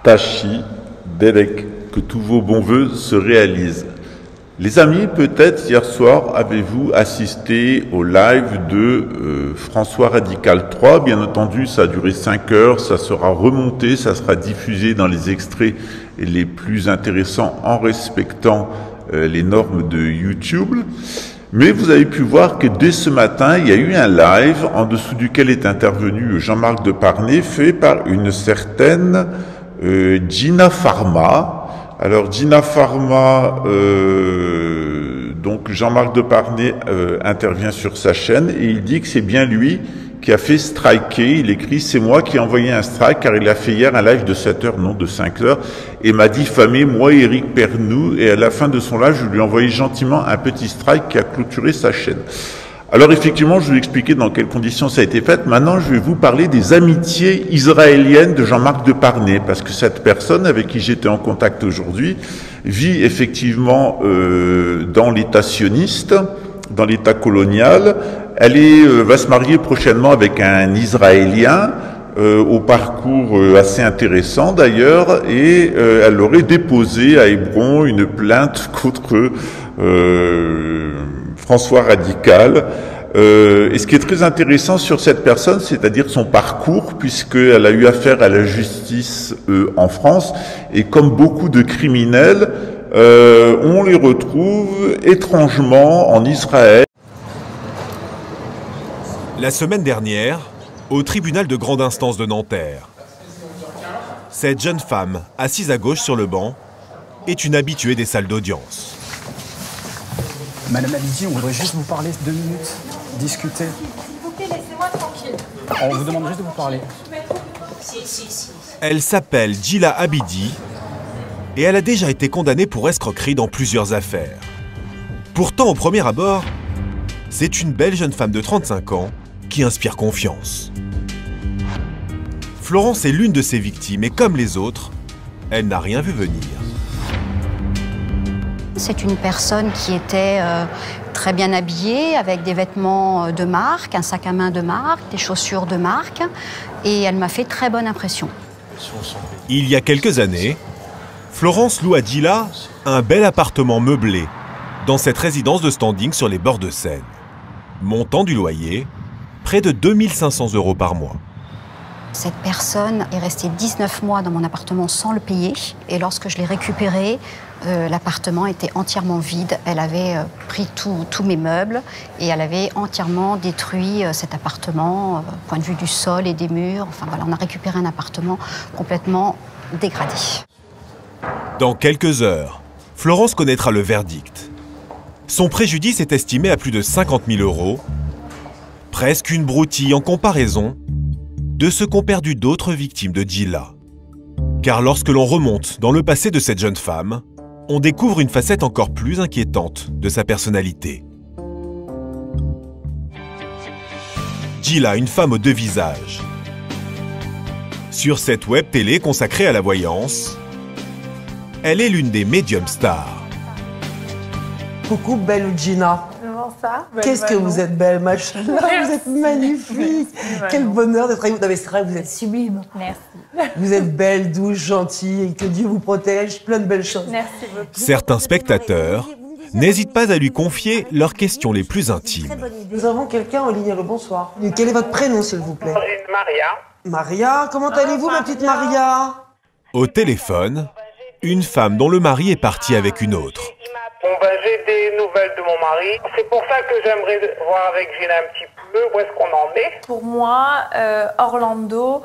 Tachi Delek, que tous vos bons voeux se réalisent. Les amis, peut-être hier soir avez-vous assisté au live de François Radical 3. Bien entendu, ça a duré 5 heures, ça sera remonté, ça sera diffusé dans les extraits les plus intéressants en respectant les normes de YouTube. Mais vous avez pu voir que dès ce matin, il y a eu un live en dessous duquel est intervenu Jean-Marc Deparnay, fait par une certaine Gina Pharma. Alors Gina Pharma, donc Jean-Marc Deparnay intervient sur sa chaîne et il dit que c'est bien lui qui a fait striker. Il écrit: c'est moi qui ai envoyé un strike, car il a fait hier un live de 7 heures, non de 5 heures, et m'a diffamé, moi et Eric Pernou, et à la fin de son live, je lui ai envoyé gentiment un petit strike qui a clôturé sa chaîne. Alors effectivement, je vais vous expliquer dans quelles conditions ça a été fait. Maintenant, je vais vous parler des amitiés israéliennes de Jean-Marc Deparnay, parce que cette personne avec qui j'étais en contact aujourd'hui vit effectivement dans l'État sioniste, dans l'État colonial. Elle va se marier prochainement avec un Israélien, au parcours assez intéressant d'ailleurs, et elle aurait déposé à Hébron une plainte contre François Radical. Et ce qui est très intéressant sur cette personne, c'est-à-dire son parcours, puisqu'elle a eu affaire à la justice en France, et comme beaucoup de criminels, on les retrouve étrangement en Israël. La semaine dernière, au tribunal de grande instance de Nanterre, cette jeune femme, assise à gauche sur le banc, est une habituée des salles d'audience. Madame Abidi, on voudrait juste vous parler 2 minutes, discuter. S'il vous plaît, laissez-moi tranquille. On vous demande juste de vous parler. Elle s'appelle Gila Abidi et elle a déjà été condamnée pour escroquerie dans plusieurs affaires. Pourtant, au premier abord, c'est une belle jeune femme de 35 ans qui inspire confiance. Florence est l'une de ses victimes et comme les autres, elle n'a rien vu venir. C'est une personne qui était très bien habillée, avec des vêtements de marque, un sac à main de marque, des chaussures de marque, et elle m'a fait très bonne impression. Il y a quelques années, Florence loue à Gila un bel appartement meublé dans cette résidence de standing sur les bords de Seine. Montant du loyer, près de 2 500 € par mois. Cette personne est restée 19 mois dans mon appartement sans le payer, et lorsque je l'ai récupéré, l'appartement était entièrement vide. Elle avait pris tous mes meubles et elle avait entièrement détruit cet appartement, point de vue du sol et des murs. Enfin voilà, on a récupéré un appartement complètement dégradé. Dans quelques heures, Florence connaîtra le verdict. Son préjudice est estimé à plus de 50 000 €, presque une broutille en comparaison de ce qu'ont perdu d'autres victimes de Gila. Car lorsque l'on remonte dans le passé de cette jeune femme, on découvre une facette encore plus inquiétante de sa personnalité. Gila, une femme aux 2 visages. Sur cette web télé consacrée à la voyance, elle est l'une des médiums stars. Coucou belle Gina. Comment ça? Qu'est-ce que vous êtes belle, machallah, vous êtes magnifique. Quel bonheur d'être avec vous. Non, mais c'est vrai, vous êtes sublime. Merci. Vous êtes belle, douce, gentille, et que Dieu vous protège, plein de belles choses. Merci beaucoup. Certains spectateurs n'hésitent pas à lui confier leurs questions les plus intimes. Nous avons quelqu'un en ligne, le bonsoir. Quel est votre prénom, s'il vous plaît? Maria. Maria, comment allez-vous, ma petite Maria? Au téléphone, une femme dont le mari est parti avec une autre. Bon, j'ai des nouvelles de mon mari. C'est pour ça que j'aimerais voir avec Gina un petit peu où est-ce qu'on en est. Pour moi, Orlando,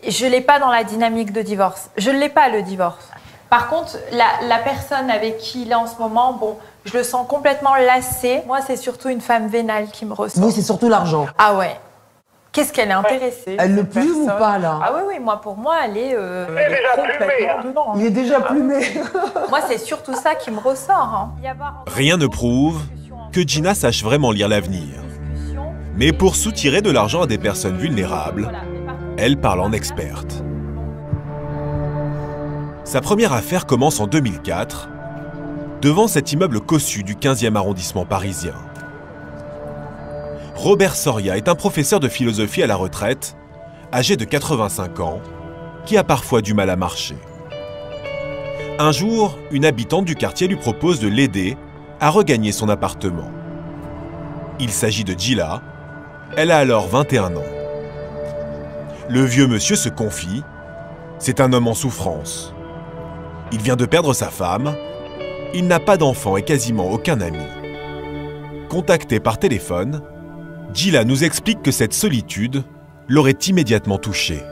je ne l'ai pas dans la dynamique de divorce. Je ne l'ai pas, le divorce. Par contre, la personne avec qui il est en ce moment, bon, je le sens complètement lassé. Moi, c'est surtout une femme vénale qui me ressort. Oui, c'est surtout l'argent. Ah ouais. Qu'est-ce qu'elle est intéressée? Elle le plume ou pas, là? Ah oui, moi, pour moi, elle est déjà plumée, hein. dedans. Il est déjà plumé. Moi, c'est surtout ça qui me ressort. Rien ne prouve que Gina sache vraiment lire l'avenir. Mais pour soutirer de l'argent à des personnes vulnérables, elle parle en experte. Sa première affaire commence en 2004, devant cet immeuble cossu du 15e arrondissement parisien. Robert Soria est un professeur de philosophie à la retraite, âgé de 85 ans, qui a parfois du mal à marcher. Un jour, une habitante du quartier lui propose de l'aider à regagner son appartement. Il s'agit de Gila. Elle a alors 21 ans. Le vieux monsieur se confie. C'est un homme en souffrance. Il vient de perdre sa femme. Il n'a pas d'enfant et quasiment aucun ami. Contacté par téléphone, Gila nous explique que cette solitude l'aurait immédiatement touché.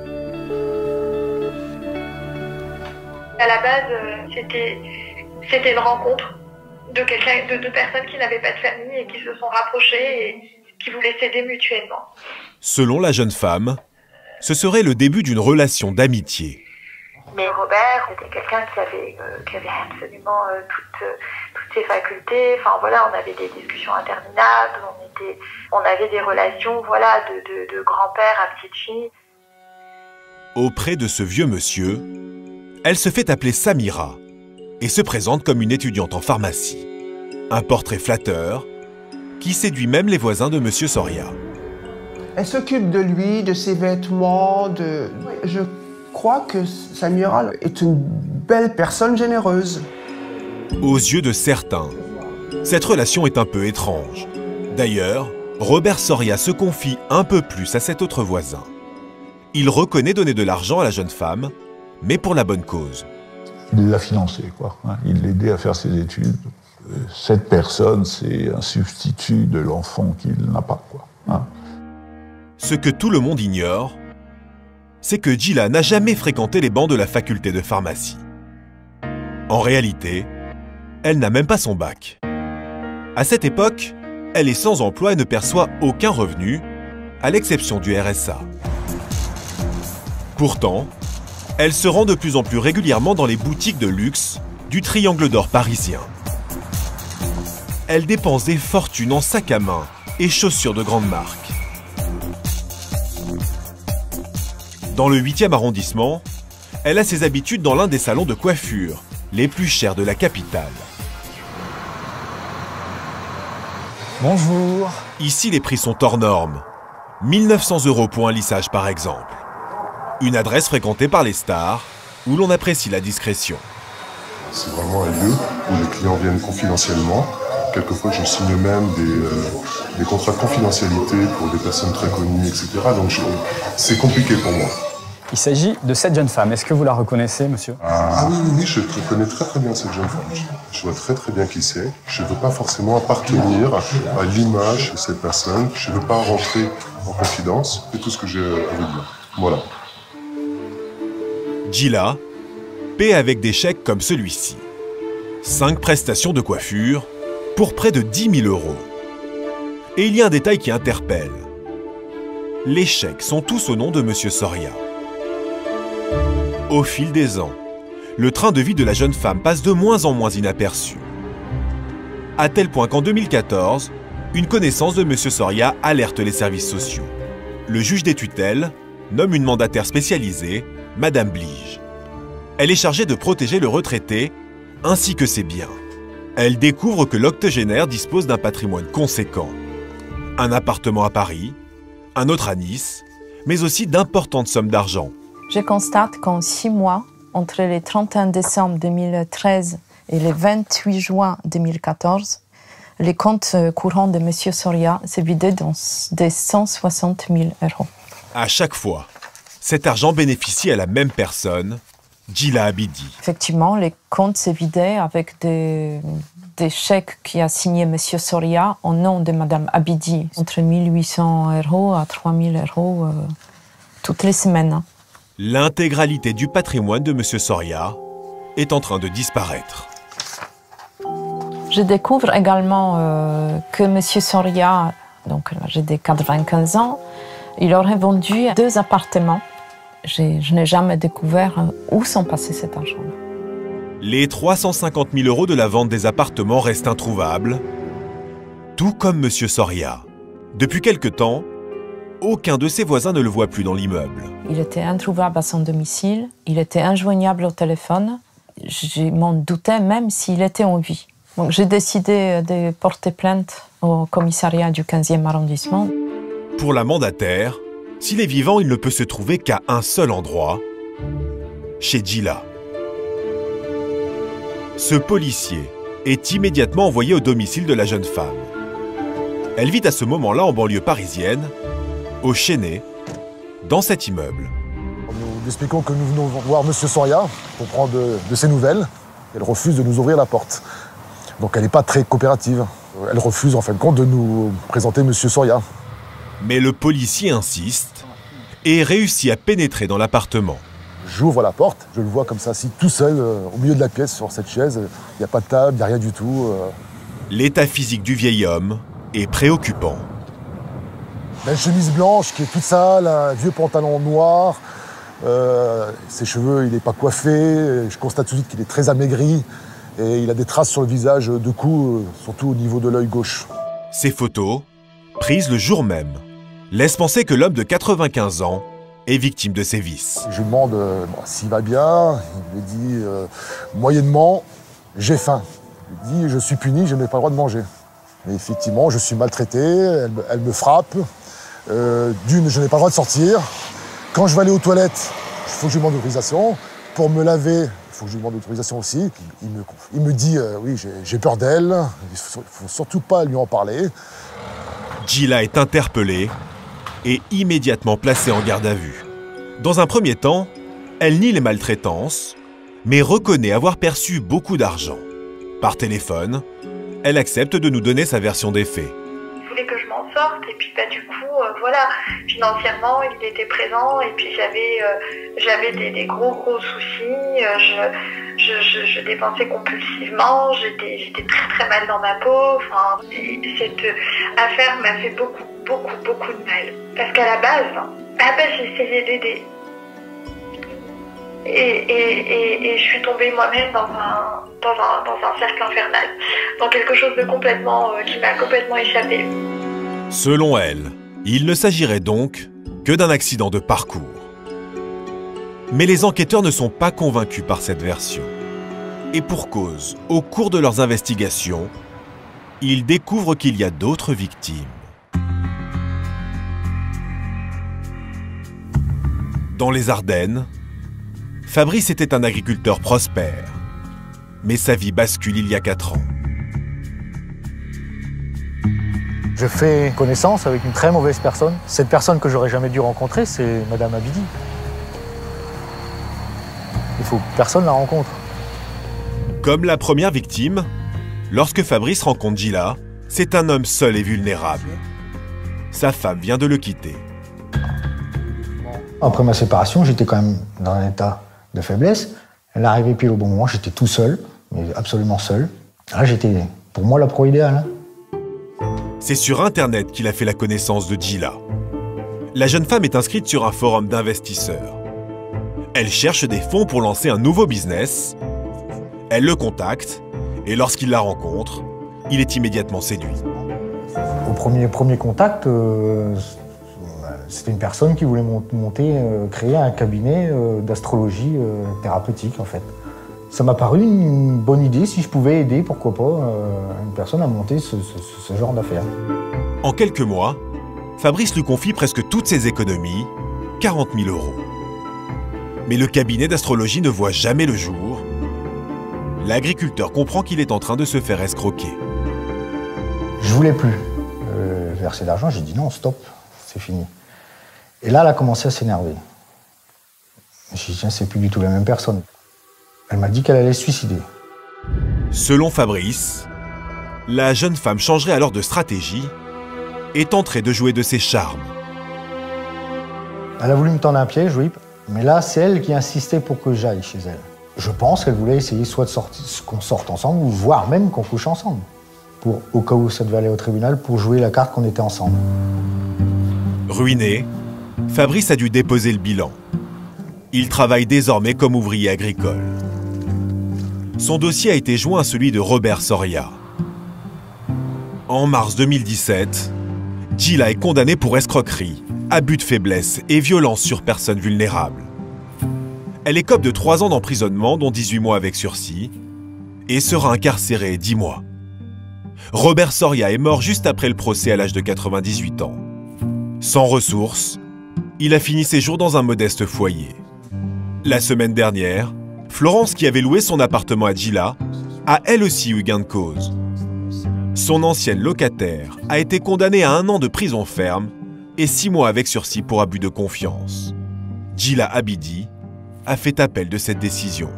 À la base, c'était une rencontre de deux personnes qui n'avaient pas de famille et qui se sont rapprochées et qui voulaient s'aider mutuellement. Selon la jeune femme, ce serait le début d'une relation d'amitié. Mais Robert, c'était quelqu'un qui avait absolument toutes ses facultés. Enfin voilà, on avait des discussions interminables, on avait des relations voilà, de grand-père à petite fille. Auprès de ce vieux monsieur, elle se fait appeler Samira et se présente comme une étudiante en pharmacie. Un portrait flatteur qui séduit même les voisins de monsieur Soria. Elle s'occupe de lui, de ses vêtements, Je crois que Samira est une belle personne généreuse. Aux yeux de certains, cette relation est un peu étrange. D'ailleurs, Robert Soria se confie un peu plus à cet autre voisin. Il reconnaît donner de l'argent à la jeune femme, mais pour la bonne cause. Il l'a financé, quoi. Il l'aidait à faire ses études. Cette personne, c'est un substitut de l'enfant qu'il n'a pas, quoi. Ce que tout le monde ignore, c'est que Gila n'a jamais fréquenté les bancs de la faculté de pharmacie. En réalité, elle n'a même pas son bac. À cette époque, elle est sans emploi et ne perçoit aucun revenu, à l'exception du RSA. Pourtant, elle se rend de plus en plus régulièrement dans les boutiques de luxe du Triangle d'Or parisien. Elle dépense des fortunes en sacs à main et chaussures de grande marque. Dans le 8e arrondissement, elle a ses habitudes dans l'un des salons de coiffure les plus chers de la capitale. Bonjour. Ici, les prix sont hors normes. 1 900 € pour un lissage, par exemple. Une adresse fréquentée par les stars, où l'on apprécie la discrétion. C'est vraiment un lieu où les clients viennent confidentiellement. Quelquefois, je signe même des contrats de confidentialité pour des personnes très connues, etc. Donc, c'est compliqué pour moi. Il s'agit de cette jeune femme. Est-ce que vous la reconnaissez, monsieur? Ah oui, je connais très bien cette jeune femme. Je vois très bien qui c'est. Je ne veux pas forcément appartenir à l'image de cette personne. Je ne veux pas rentrer en confidence. C'est tout ce que j'ai à vous dire. Voilà. Gila paie avec des chèques comme celui-ci. 5 prestations de coiffure pour près de 10 000 €. Et il y a un détail qui interpelle. Les chèques sont tous au nom de monsieur Soria. Au fil des ans, le train de vie de la jeune femme passe de moins en moins inaperçu. À tel point qu'en 2014, une connaissance de monsieur Soria alerte les services sociaux. Le juge des tutelles nomme une mandataire spécialisée, Madame Blige. Elle est chargée de protéger le retraité ainsi que ses biens. Elle découvre que l'octogénaire dispose d'un patrimoine conséquent. Un appartement à Paris, un autre à Nice, mais aussi d'importantes sommes d'argent. Je constate qu'en 6 mois, entre le 31 décembre 2013 et le 28 juin 2014, les comptes courants de M. Soria s'est vidé de 160 000 €. À chaque fois, cet argent bénéficie à la même personne, Gila Abidi. Effectivement, les comptes s'est vidé avec des chèques qui a signé M. Soria au nom de Mme Abidi, entre 1 800 € à 3 000 € toutes les semaines. L'intégralité du patrimoine de M. Soria est en train de disparaître. Je découvre également que M. Soria, donc j'ai 95 ans, il aurait vendu 2 appartements. Je n'ai jamais découvert où sont passés cet argent. Les 350 000 € de la vente des appartements restent introuvables, tout comme M. Soria. Depuis quelque temps, aucun de ses voisins ne le voit plus dans l'immeuble. Il était introuvable à son domicile, il était injoignable au téléphone. Je m'en doutais même s'il était en vie. Donc j'ai décidé de porter plainte au commissariat du 15e arrondissement. Pour la mandataire, s'il est vivant, il ne peut se trouver qu'à un seul endroit, chez Gila. Ce policier est immédiatement envoyé au domicile de la jeune femme. Elle vit à ce moment-là en banlieue parisienne, au Chesnay, dans cet immeuble. Nous lui expliquons que nous venons voir M. Soria pour prendre de ses nouvelles. Elle refuse de nous ouvrir la porte. Donc elle n'est pas très coopérative. Elle refuse en fin de compte de nous présenter M. Soria. Mais le policier insiste et réussit à pénétrer dans l'appartement. J'ouvre la porte, je le vois comme ça, assis tout seul, au milieu de la pièce, sur cette chaise. Il n'y a pas de table, il n'y a rien du tout. L'état physique du vieil homme est préoccupant. Une chemise blanche qui est toute sale, un vieux pantalon noir, ses cheveux, il n'est pas coiffé. Je constate tout de suite qu'il est très amaigri et il a des traces sur le visage de coups, surtout au niveau de l'œil gauche. Ces photos, prises le jour même, laissent penser que l'homme de 95 ans est victime de sévices. Je lui demande s'il va bien. Il me dit moyennement, j'ai faim. Il me dit je suis puni, je n'ai pas le droit de manger. Mais effectivement, je suis maltraité, elle me frappe. D'une, je n'ai pas le droit de sortir. Quand je vais aller aux toilettes, il faut que je lui demande autorisation. Pour me laver, il faut que je lui demande autorisation aussi. Il me dit oui, j'ai peur d'elle, il ne faut surtout pas lui en parler. Gila est interpellée et immédiatement placée en garde à vue. Dans un premier temps, elle nie les maltraitances, mais reconnaît avoir perçu beaucoup d'argent. Par téléphone, elle accepte de nous donner sa version des faits. Il voulait que je m'en sorte et puis du coup, voilà, financièrement, il était présent et puis j'avais des gros soucis. Je dépensais compulsivement, j'étais très mal dans ma peau. Enfin, cette affaire m'a fait beaucoup de mal. Parce qu'à la base, j'ai essayé d'aider. Et je suis tombée moi-même dans un cercle infernal, dans quelque chose de qui m'a complètement échappé. Selon elle, il ne s'agirait donc que d'un accident de parcours. Mais les enquêteurs ne sont pas convaincus par cette version. Et pour cause, au cours de leurs investigations, ils découvrent qu'il y a d'autres victimes. Dans les Ardennes, Fabrice était un agriculteur prospère. Mais sa vie bascule il y a 4 ans. Je fais connaissance avec une très mauvaise personne. Cette personne que j'aurais jamais dû rencontrer, c'est Madame Abidi. Il faut que personne la rencontre. Comme la première victime, lorsque Fabrice rencontre Gila, c'est un homme seul et vulnérable. Sa femme vient de le quitter. Après ma séparation, j'étais quand même dans un état de faiblesse. Elle est arrivée pile au bon moment, j'étais tout seul, mais absolument seul. Là, j'étais, pour moi, la proie idéale. C'est sur Internet qu'il a fait la connaissance de Gila. La jeune femme est inscrite sur un forum d'investisseurs. Elle cherche des fonds pour lancer un nouveau business. Elle le contacte, et lorsqu'il la rencontre, il est immédiatement séduit. Au premier contact, c'était une personne qui voulait créer un cabinet d'astrologie thérapeutique, en fait. Ça m'a paru une bonne idée, si je pouvais aider, pourquoi pas, une personne à monter ce genre d'affaires. En quelques mois, Fabrice lui confie presque toutes ses économies, 40 000 €. Mais le cabinet d'astrologie ne voit jamais le jour. L'agriculteur comprend qu'il est en train de se faire escroquer. Je voulais plus verser d'argent, j'ai dit non, stop, c'est fini. Et là, elle a commencé à s'énerver. J'ai dit, tiens, c'est plus du tout la même personne. Elle m'a dit qu'elle allait se suicider. Selon Fabrice, la jeune femme changerait alors de stratégie et tenterait de jouer de ses charmes. Elle a voulu me tendre un piège, oui, mais là, c'est elle qui insistait pour que j'aille chez elle. Je pense qu'elle voulait essayer soit qu'on sorte ensemble, ou voire même qu'on couche ensemble. Au cas où ça devait aller au tribunal, pour jouer la carte qu'on était ensemble. Ruiné, Fabrice a dû déposer le bilan. Il travaille désormais comme ouvrier agricole. Son dossier a été joint à celui de Robert Soria. En mars 2017, Gila est condamné pour escroquerie, abus de faiblesse et violence sur personnes vulnérables. Elle écope de 3 ans d'emprisonnement, dont 18 mois avec sursis, et sera incarcérée 10 mois. Robert Soria est mort juste après le procès à l'âge de 98 ans. Sans ressources, il a fini ses jours dans un modeste foyer. La semaine dernière, Florence, qui avait loué son appartement à Gila, a elle aussi eu gain de cause. Son ancienne locataire a été condamnée à 1 an de prison ferme et 6 mois avec sursis pour abus de confiance. Gila Abidi a fait appel de cette décision.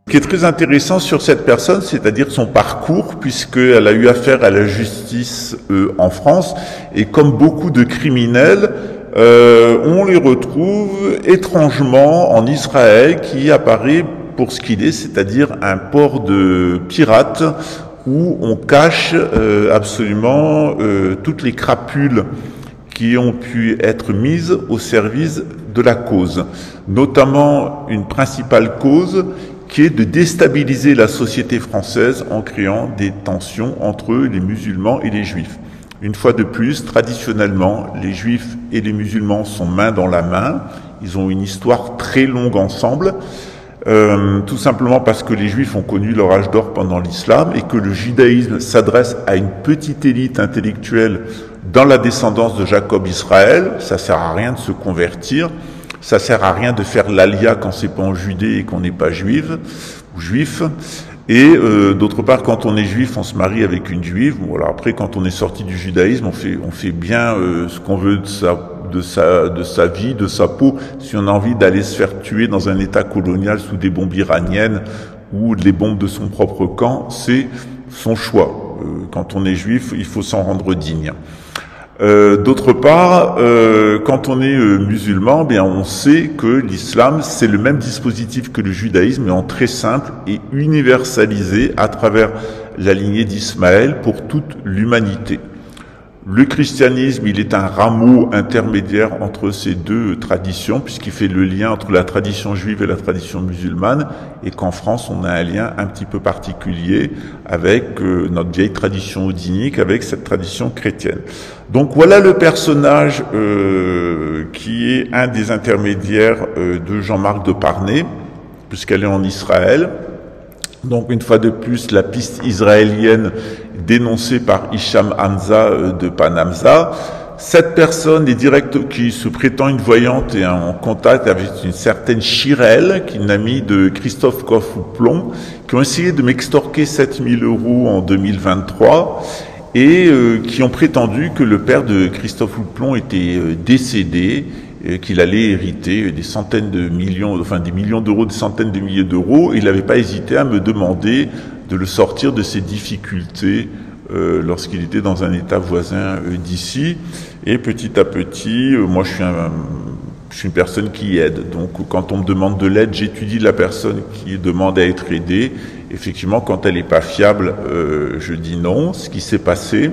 Ce qui est très intéressant sur cette personne, c'est-à-dire son parcours, puisqu'elle a eu affaire à la justice en France, et comme beaucoup de criminels, on les retrouve étrangement en Israël, qui apparaît pour ce qu'il est, c'est-à-dire un port de pirates, où on cache absolument toutes les crapules qui ont pu être mises au service de la cause, notamment une principale cause qui est de déstabiliser la société française en créant des tensions entre les musulmans et les juifs. Une fois de plus, traditionnellement, les juifs et les musulmans sont main dans la main. Ils ont une histoire très longue ensemble, tout simplement parce que les juifs ont connu leur âge d'or pendant l'islam et que le judaïsme s'adresse à une petite élite intellectuelle dans la descendance de Jacob Israël. Ça sert à rien de se convertir. Ça sert à rien de faire l'alia quand c'est pas en Judée et qu'on n'est pas juive ou juif. Et d'autre part, quand on est juif, on se marie avec une juive. Bon, alors après, quand on est sorti du judaïsme, on fait bien ce qu'on veut de sa vie, de sa peau. Si on a envie d'aller se faire tuer dans un état colonial sous des bombes iraniennes ou les bombes de son propre camp, c'est son choix. Quand on est juif, il faut s'en rendre digne. D'autre part, quand on est musulman, bien on sait que l'islam c'est le même dispositif que le judaïsme, mais en très simple et universalisé à travers la lignée d'Ismaël pour toute l'humanité. Le christianisme, il est un rameau intermédiaire entre ces deux traditions, puisqu'il fait le lien entre la tradition juive et la tradition musulmane, et qu'en France, on a un lien un petit peu particulier avec notre vieille tradition odinique, avec cette tradition chrétienne. Donc voilà le personnage qui est un des intermédiaires de Jean-Marc de Parnay, puisqu'elle est en Israël. Donc une fois de plus, la piste israélienne dénoncée par Hicham Hamza de Panamza. Cette personne est qui se prétend une voyante et en contact avec une certaine Chirel, qui est une amie de Christophe Coffre-Plomb, qui ont essayé de m'extorquer 7 000 € en 2023 et qui ont prétendu que le père de Christophe Houplon était décédé, qu'il allait hériter des centaines de millions, enfin des millions d'euros, des centaines de milliers d'euros. Il n'avait pas hésité à me demander de le sortir de ses difficultés lorsqu'il était dans un état voisin d'ici. Et petit à petit, moi je suis une personne qui aide. Donc quand on me demande de l'aide, j'étudie la personne qui demande à être aidée. Effectivement, quand elle n'est pas fiable, je dis non, ce qui s'est passé.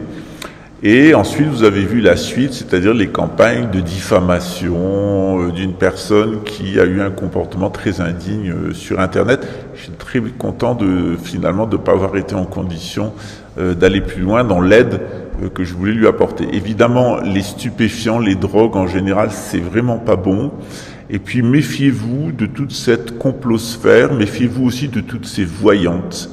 Et ensuite, vous avez vu la suite, c'est-à-dire les campagnes de diffamation d'une personne qui a eu un comportement très indigne sur Internet. Je suis très content finalement de ne pas avoir été en condition d'aller plus loin dans l'aide que je voulais lui apporter. Évidemment, les stupéfiants, les drogues en général, c'est vraiment pas bon. Et puis méfiez-vous de toute cette complosphère, méfiez-vous aussi de toutes ces voyantes.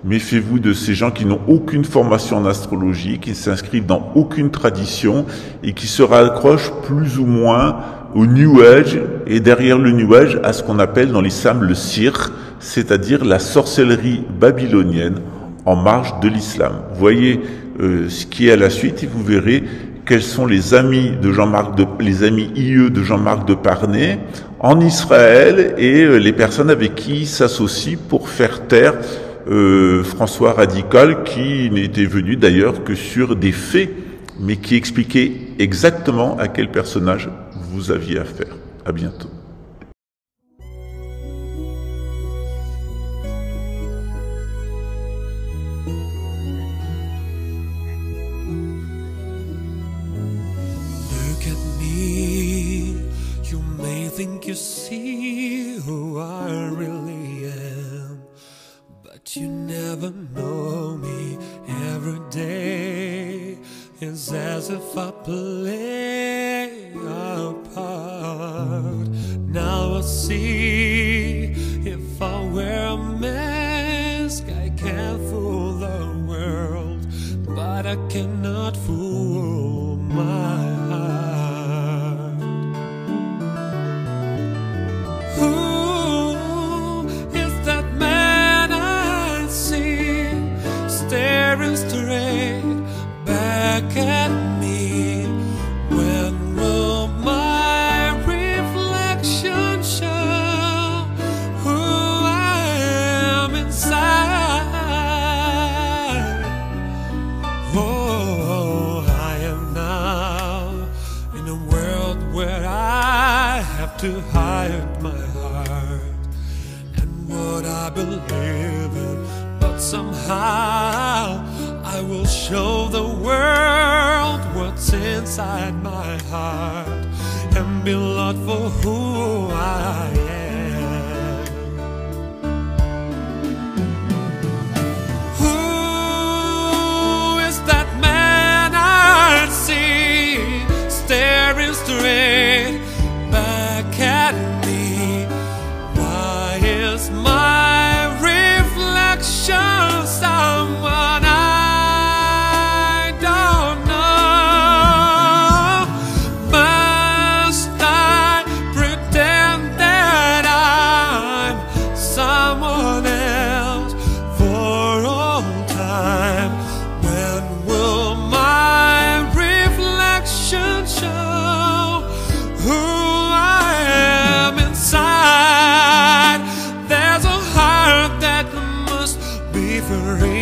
Méfiez-vous de ces gens qui n'ont aucune formation en astrologie, qui ne s'inscrivent dans aucune tradition et qui se raccrochent plus ou moins au New Age et derrière le New Age à ce qu'on appelle dans l'islam le sir, c'est-à-dire la sorcellerie babylonienne en marge de l'islam. Voyez ce qui est à la suite et vous verrez quels sont les amis de les amis IE de Jean-Marc de Parnay en Israël et les personnes avec qui il s'associe pour faire taire François Radical, qui n'était venu d'ailleurs que sur des faits, mais qui expliquait exactement à quel personnage vous aviez affaire. À bientôt. Look at me, you may think you see who I really am. But you never know me. Every day is as if I play a part. Now I see if I wear a mask, I can't fool the world, but I cannot fool my heart. to hide my heart and what I believe in, but somehow I will show the world what's inside my heart and be loved for who I am. Who is that man I see staring straight back at me? Why is my reflection someone I don't know? Must I pretend that I'm someone else for all time? When will my reflection show who I am inside? There's a heart that must be free.